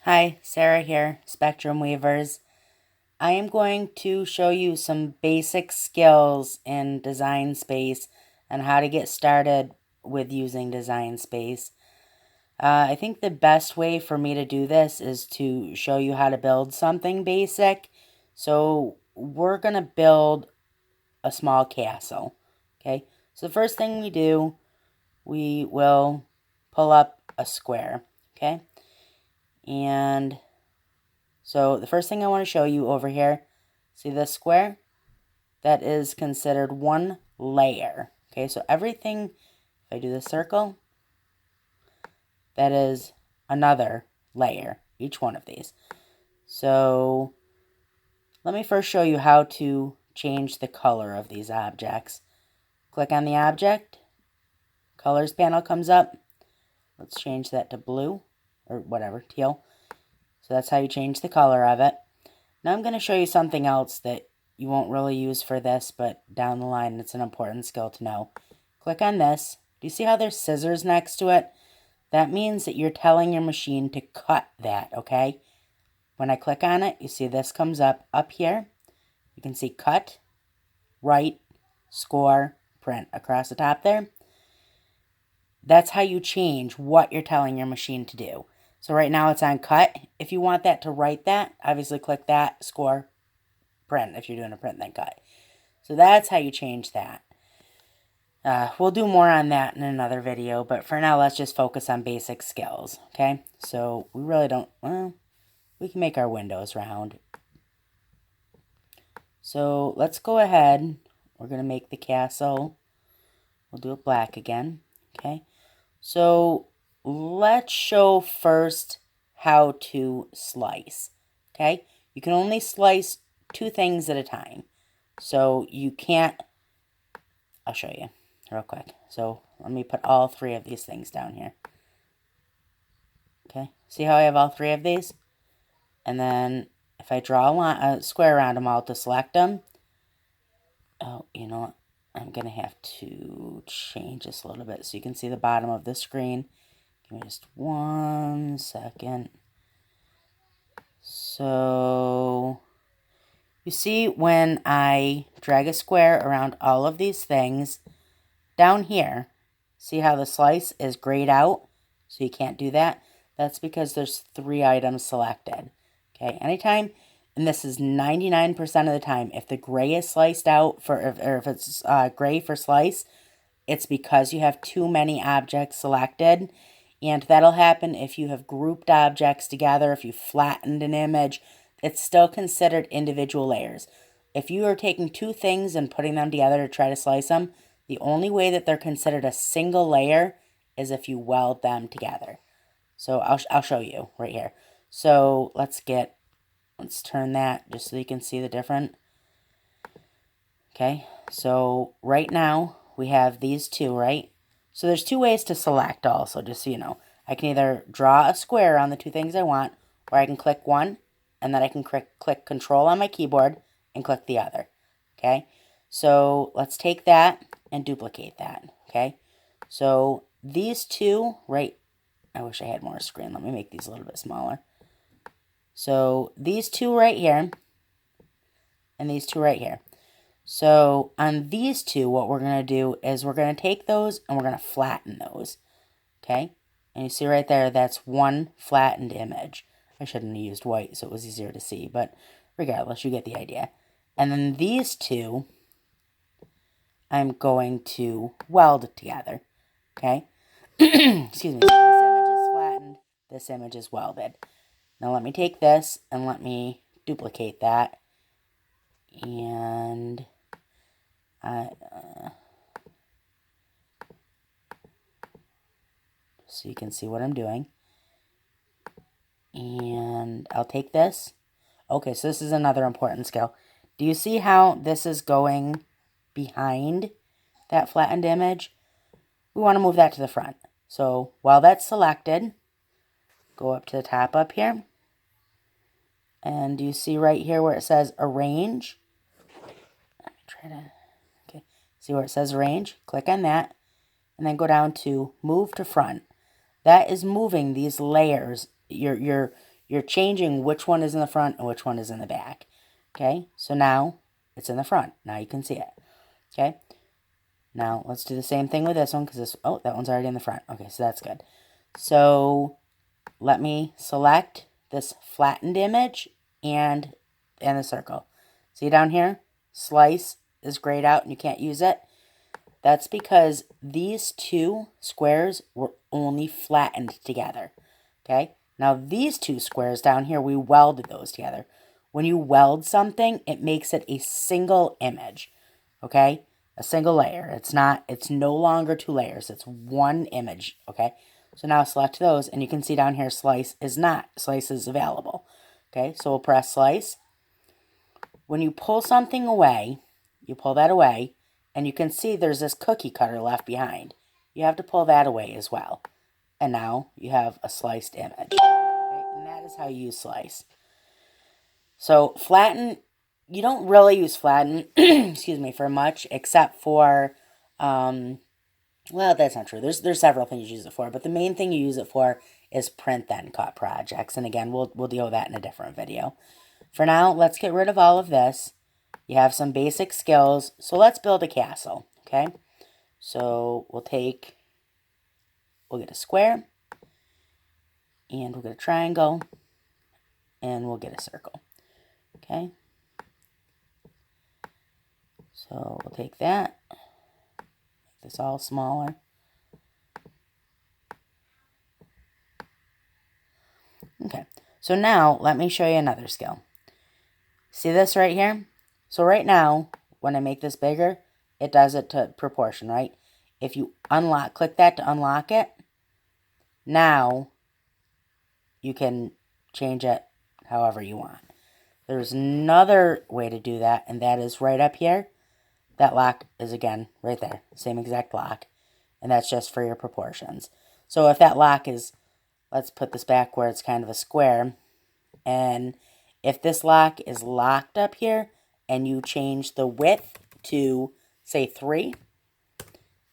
Hi, Sarah here, Spectrum Weavers. I am going to show you some basic skills in Design Space and how to get started with using Design Space. I think the best way for me to do this is to show you how to build something basic. So we're going to build a small castle, okay? So the first thing we do, we will pull up a square, okay? And so the first thing I want to show you over here, see this square? That is considered one layer. Okay, so everything, if I do the circle, that is another layer, each one of these. So let me first show you how to change the color of these objects. Click on the object, colors panel comes up. Let's change that to blue, or whatever, teal. So that's how you change the color of it. Now I'm going to show you something else that you won't really use for this, but down the line it's an important skill to know. Click on this. Do you see how there's scissors next to it? That means that you're telling your machine to cut that, okay? When I click on it, you see this comes up here. You can see cut, write, score, print across the top there. That's how you change what you're telling your machine to do. So right now it's on cut. If you want that to write that, obviously click that, score, print. If you're doing a print, then cut. So that's how you change that. We'll do more on that in another video, but for now, let's just focus on basic skills, okay? So we really don't, well, we can make our windows round. So let's go ahead. We're going to make the castle. We'll do it black again, okay? So let's show first how to slice, okay? You can only slice two things at a time. So you can't, I'll show you real quick. So let me put all three of these things down here. Okay, see how I have all three of these? And then if I draw a square around them all to select them, oh, you know what? I'm going to have to change this a little bit so you can see the bottom of the screen. Give me just 1 second. So you see when I drag a square around all of these things, down here, see how the slice is grayed out? So you can't do that. That's because there's 3 items selected. Okay, anytime, and this is 99% of the time, if the gray is sliced out, or if it's gray for slice, it's because you have too many objects selected. And that'll happen if you have grouped objects together, if you flattened an image. It's still considered individual layers. If you are taking 2 things and putting them together to try to slice them, the only way that they're considered a single layer is if you weld them together. So I'll show you right here. So let's turn that just so you can see the different. Okay, so right now we have these 2, right? So there's 2 ways to select also, just so you know. I can either draw a square on the 2 things I want, or I can click one, and then I can click Control on my keyboard and click the other. Okay, so let's take that and duplicate that. Okay, so these 2, right? I wish I had more screen. Let me make these a little bit smaller. So these 2 right here, and these 2 right here. So on these 2, what we're going to do is we're going to take those and we're going to flatten those. Okay? And you see right there, that's one flattened image. I shouldn't have used white so it was easier to see, but regardless, you get the idea. And then these 2, I'm going to weld together. Okay? Excuse me. So this image is flattened. This image is welded. Now let me take this and let me duplicate that. And so you can see what I'm doing. And I'll take this. Okay, so this is another important skill. Do you see how this is going behind that flattened image? We want to move that to the front. So while that's selected, go up to the top up here. And do you see right here where it says arrange? Let me try to, okay. See where it says arrange? Click on that. And then go down to move to front. That is moving these layers, your you're changing which one is in the front and which one is in the back. Okay, so now it's in the front. Now you can see it. Okay, now let's do the same thing with this one because this, oh, that one's already in the front. Okay, so that's good. So let me select this flattened image and the circle. See down here? Slice is grayed out and you can't use it. That's because these two squares were only flattened together. Okay? Now these two squares down here, we welded those together. When you weld something, it makes it a single image. Okay? A single layer. It's no longer two layers. It's one image. Okay? So now select those, and you can see down here, slice is not. Slice is available. Okay? So we'll press slice. When you pull something away, you pull that away, and you can see there's this cookie cutter left behind. You have to pull that away as well. And now you have a sliced image. Okay? And that is how you use slice. So flatten, you don't really use flatten, excuse me, for much, except for, well, that's not true. There's several things you use it for, but the main thing you use it for is print then cut projects. And again, we'll deal with that in a different video. For now, let's get rid of all of this. You have some basic skills, so let's build a castle, okay? So we'll get a square, and we'll get a triangle, and we'll get a circle, okay? So we'll take that, make this all smaller. Okay, so now let me show you another skill. See this right here? So right now, when I make this bigger, it does it to proportion, right? If you click that to unlock it, now you can change it however you want. There's another way to do that, and that is right up here. That lock is, again, right there. Same exact lock. And that's just for your proportions. So if that lock is, let's put this back where it's kind of a square. And if this lock is locked up here, and you change the width to, say, 3,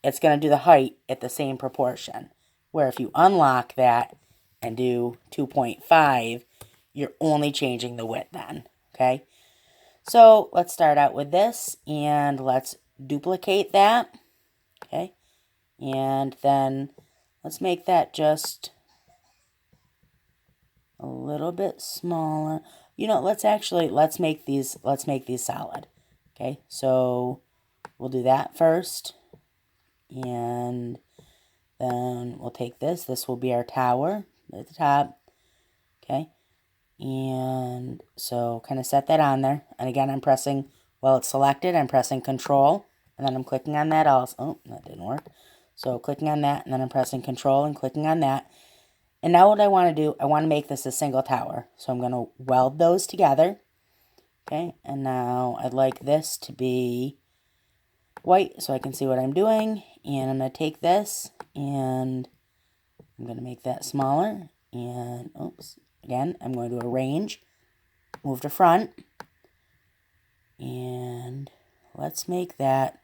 it's going to do the height at the same proportion. Where if you unlock that and do 2.5, you're only changing the width then, okay? So let's start out with this, and let's duplicate that, okay? And then let's make that just a little bit smaller. You know, let's make these solid. Okay, so we'll do that first. And then we'll take this. This will be our tower at the top. Okay. And so kind of set that on there. And again, I'm pressing, while it's selected, I'm pressing Control. And then I'm clicking on that also. Oh, that didn't work. So clicking on that, and then I'm pressing Control and clicking on that. And now what I want to do, I want to make this a single tower. So I'm going to weld those together. Okay, and now I'd like this to be white so I can see what I'm doing. And I'm going to take this and I'm going to make that smaller. And, oops, again, I'm going to arrange, move to front. And let's make that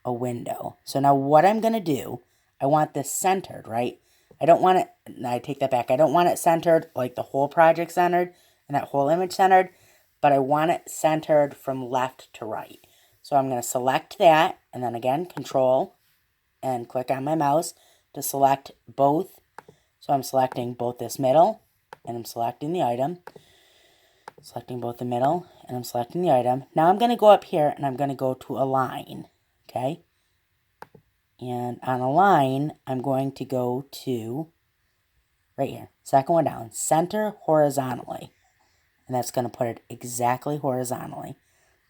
a window. So now what I'm going to do, I want this centered, right? I don't want it, I take that back. I don't want it centered, like the whole project centered and that whole image centered, but I want it centered from left to right. So I'm going to select that, and then again, Control, and click on my mouse to select both. So I'm selecting both this middle, and I'm selecting the item. Selecting both the middle, and I'm selecting the item. Now I'm going to go up here, and I'm going to go to Align, okay? And on Align, I'm going to go to, right here, second one down, Center Horizontally. And that's going to put it exactly horizontally,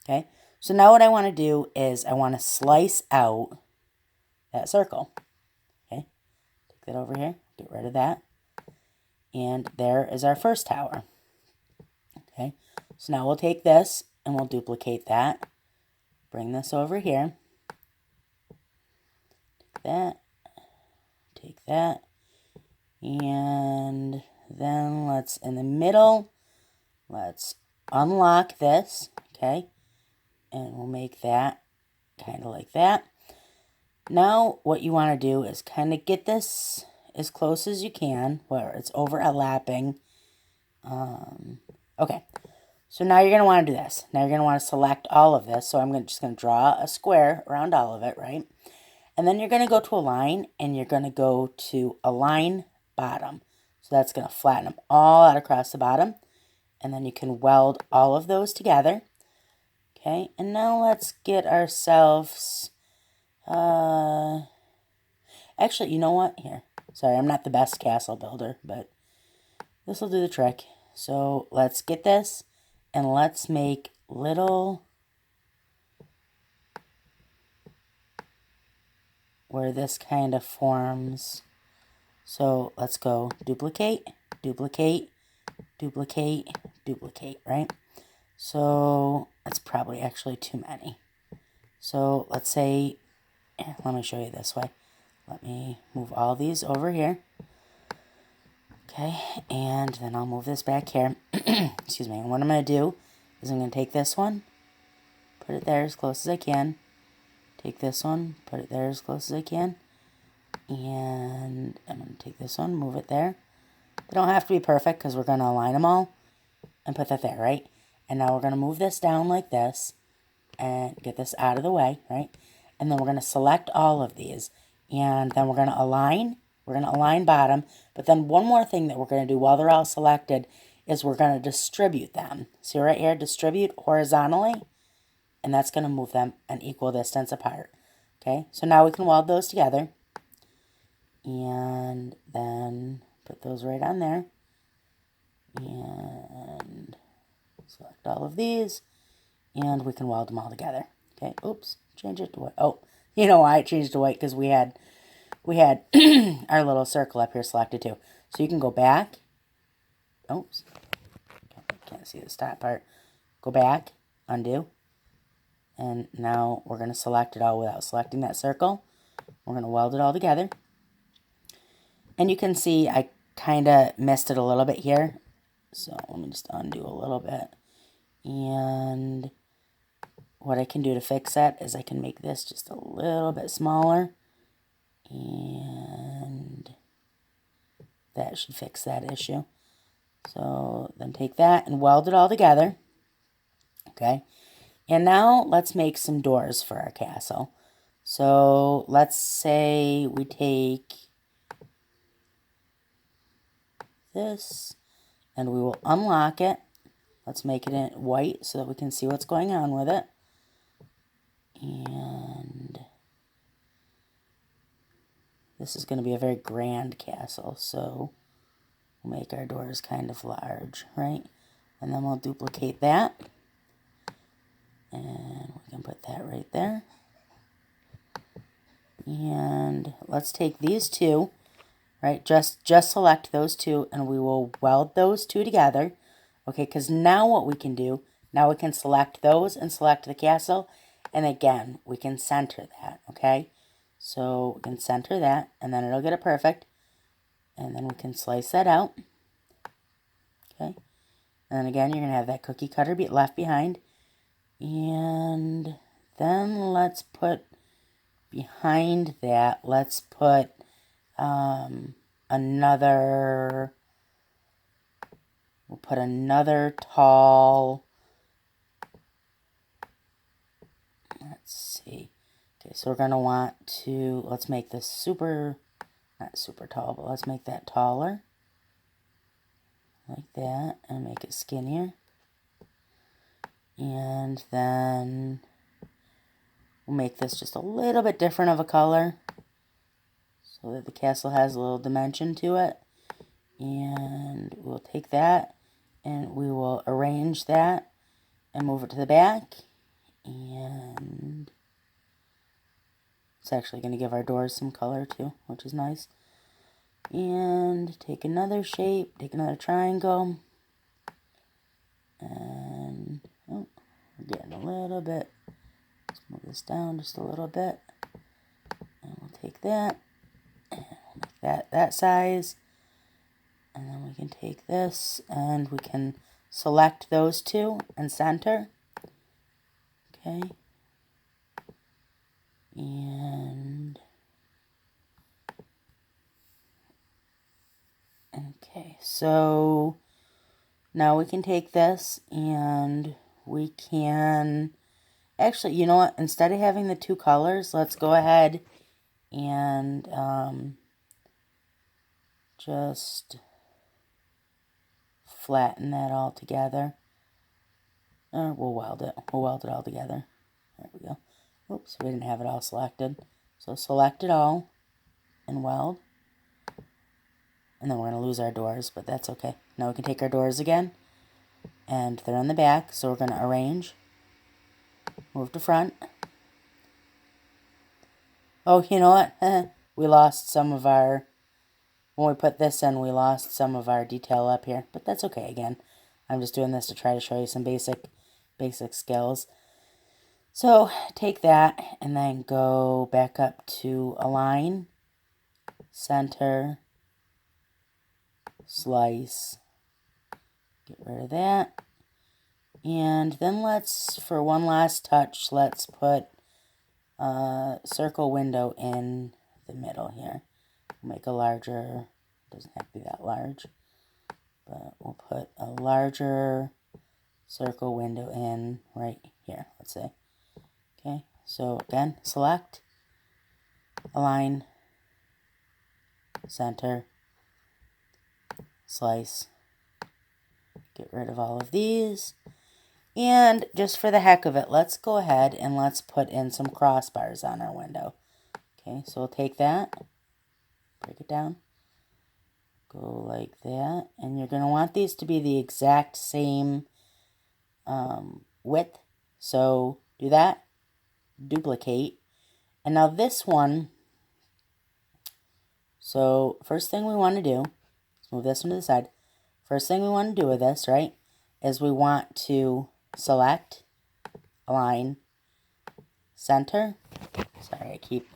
okay? So now what I want to do is I want to slice out that circle, okay? Take that over here, get rid of that. And there is our first tower, okay? So now we'll take this and we'll duplicate that. Bring this over here. Take that, and then let's, in the middle, let's unlock this, okay, and we'll make that kind of like that. Now what you want to do is kind of get this as close as you can, where it's overlapping, Okay, so now you're going to want to do this. Now you're going to want to select all of this. So I'm just going to draw a square around all of it, right? And then you're going to go to Align, and you're going to go to Align Bottom. So that's going to flatten them all out across the bottom. And then you can weld all of those together. Okay, and now let's get ourselves, actually, you know what? Here, sorry, I'm not the best castle builder, but this will do the trick. So let's get this, and let's make little, where this kind of forms. So let's go duplicate, duplicate, duplicate, duplicate, right? So that's probably actually too many. So let's say, let me show you this way. Let me move all these over here. Okay, and then I'll move this back here. Excuse me. And what I'm going to do is I'm going to take this one, put it there as close as I can. Take this one, put it there as close as I can. And I'm going to take this one, move it there. They don't have to be perfect because we're going to align them all and put that there, right? And now we're going to move this down like this and get this out of the way, right? And then we're going to select all of these. And then we're going to align. We're going to align bottom. But then one more thing that we're going to do while they're all selected is we're going to distribute them. See right here, distribute horizontally. And that's going to move them an equal distance apart. Okay, so now we can weld those together. And then put those right on there. And select all of these. And we can weld them all together. Okay, oops, change it to white. Oh, you know why I changed it to white? Because we had our little circle up here selected too. So you can go back. Oops, can't see this top part. Go back, undo. And now we're going to select it all without selecting that circle. We're going to weld it all together. And you can see I kind of missed it a little bit here. So let me just undo a little bit. And what I can do to fix that is I can make this just a little bit smaller. And that should fix that issue. So then take that and weld it all together. Okay. And now let's make some doors for our castle. So let's say we take this and we will unlock it. Let's make it in white so that we can see what's going on with it. And this is going to be a very grand castle, so we'll make our doors kind of large, right? And then we'll duplicate that. And we can put that right there. And let's take these two, right? Just select those two, and we will weld those two together. Okay, because now what we can do, now we can select those and select the castle. And again, we can center that, okay? So we can center that, and then it'll get it perfect. And then we can slice that out. Okay. And then again, you're going to have that cookie cutter left behind. And then let's put behind that, let's put another, we'll put another tall, let's see. Okay, so we're going to want to, let's make this super, not super tall, but let's make that taller. Like that, and make it skinnier. And then we'll make this just a little bit different of a color so that the castle has a little dimension to it. And we'll take that and we will arrange that and move it to the back. And it's actually going to give our doors some color too, which is nice. And take another shape, take another triangle. And oh, we're getting a little bit. Let's move this down just a little bit. And we'll take that and we'll make that size. And then we can take this and we can select those two and center. Okay. And okay, so Now we can take this and we can, actually, you know what, instead of having the two colors, let's go ahead and just flatten that all together. Or we'll weld it. We'll weld it all together. There we go. Oops, we didn't have it all selected. So select it all and weld. And then we're going to lose our doors, but that's okay. Now we can take our doors again. And they're on the back, so we're going to arrange. Move to front. Oh, you know what? We lost some of our... When we put this in, we lost some of our detail up here. But that's okay again. I'm just doing this to try to show you some basic skills. So take that and then go back up to align, center, slice, get rid of that. And then let's, for one last touch, let's put a circle window in the middle here. Make a larger, doesn't have to be that large, but we'll put a larger circle window in right here, let's say. Okay, so again, select, align, center, slice, get rid of all of these, and just for the heck of it, let's go ahead and let's put in some crossbars on our window. Okay, so we'll take that, break it down, go like that, and you're going to want these to be the exact same width, so do that, duplicate, and now this one, so first thing we want to do, let's move this one to the side. First thing we want to do with this, right, is we want to select, align, center. Sorry, I keep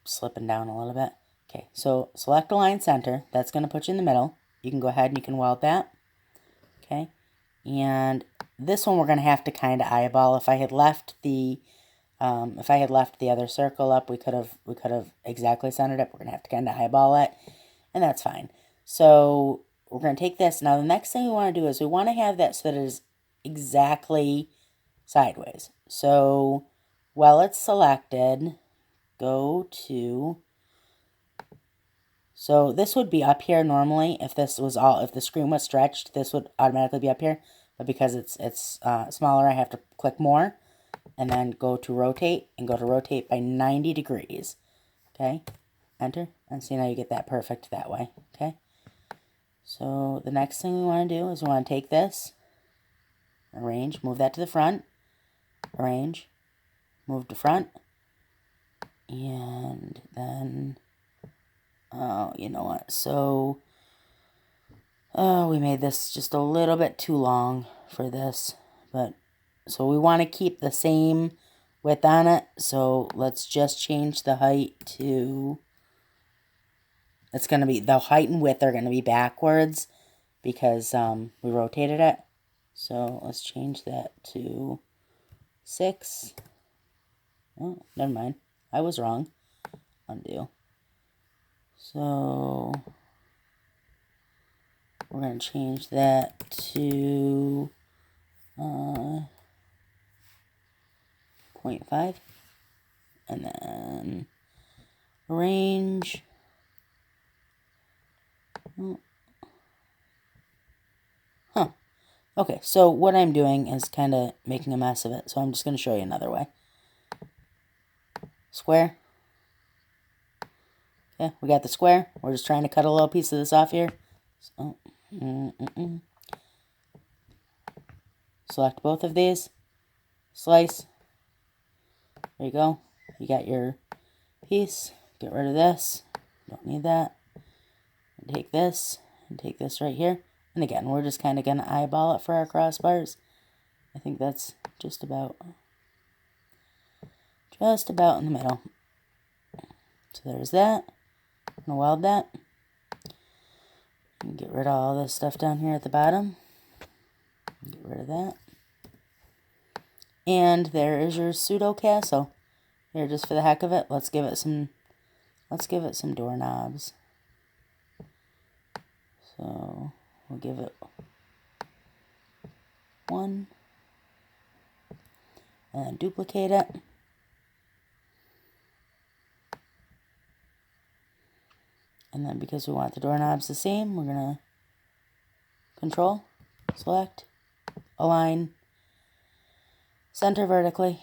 slipping down a little bit. Okay, so select, align, center. That's going to put you in the middle. You can go ahead and you can weld that. Okay, and this one we're going to have to kind of eyeball. If I had left the other circle up, we could have exactly centered it. We're going to have to kind of eyeball it, and that's fine. So we're going to take this. Now the next thing we want to do is we want to have that so that it is exactly sideways. So while it's selected, go to, so this would be up here normally. If this was all, if the screen was stretched, this would automatically be up here. But because it's smaller, I have to click more and then go to rotate and go to rotate by 90 degrees. Okay, enter, and see, now you get that perfect that way. Okay, so the next thing we want to do is we want to take this, arrange, move that to the front, arrange, move to front, and then, oh, you know what, so, oh, we made this just a little bit too long for this, but, so we want to keep the same width on it, so let's just change the height to, it's going to be, the height and width are going to be backwards because we rotated it. So let's change that to 6. Oh, never mind. I was wrong. Undo. So we're going to change that to 0.5. And then arrange. Huh. Okay, so what I'm doing is kind of making a mess of it, so I'm just going to show you another way. Square. Okay, we got the square. We're just trying to cut a little piece of this off here. So, select both of these. Slice. There you go. You got your piece. Get rid of this. Don't need that. And take this right here. And again, we're just kind of going to eyeball it for our crossbars. I think that's just about in the middle. So there's that. I'm going to weld that. And get rid of all this stuff down here at the bottom. Get rid of that. And there is your pseudo castle. Here, just for the heck of it, let's give it some doorknobs. So We'll give it 1. And duplicate it. And then because we want the doorknobs the same, we're going to Control, select, align, center vertically,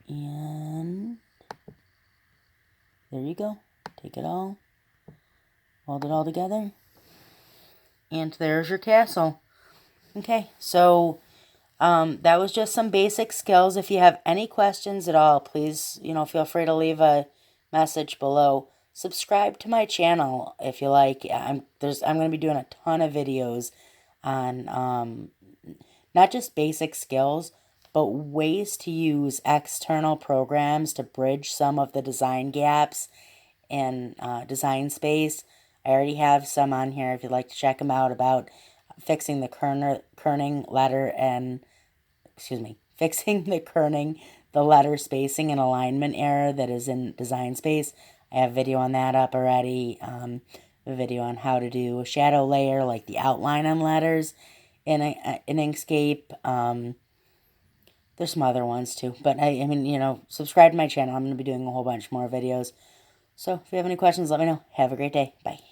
and there you go. Take it all, hold it all together, and there's your castle. Okay, so that was just some basic skills. If you have any questions at all, please, feel free to leave a message below. Subscribe to my channel if you like. I'm going to be doing a ton of videos on not just basic skills, but ways to use external programs to bridge some of the design gaps in Design Space. I already have some on here if you'd like to check them out about fixing the kerning letter and fixing the kerning, the letter spacing and alignment error that is in Design Space. I have a video on that up already. A video on how to do a shadow layer, like the outline on letters in Inkscape. There's some other ones too, but I mean, subscribe to my channel. I'm going to be doing a whole bunch more videos. So if you have any questions, let me know. Have a great day. Bye.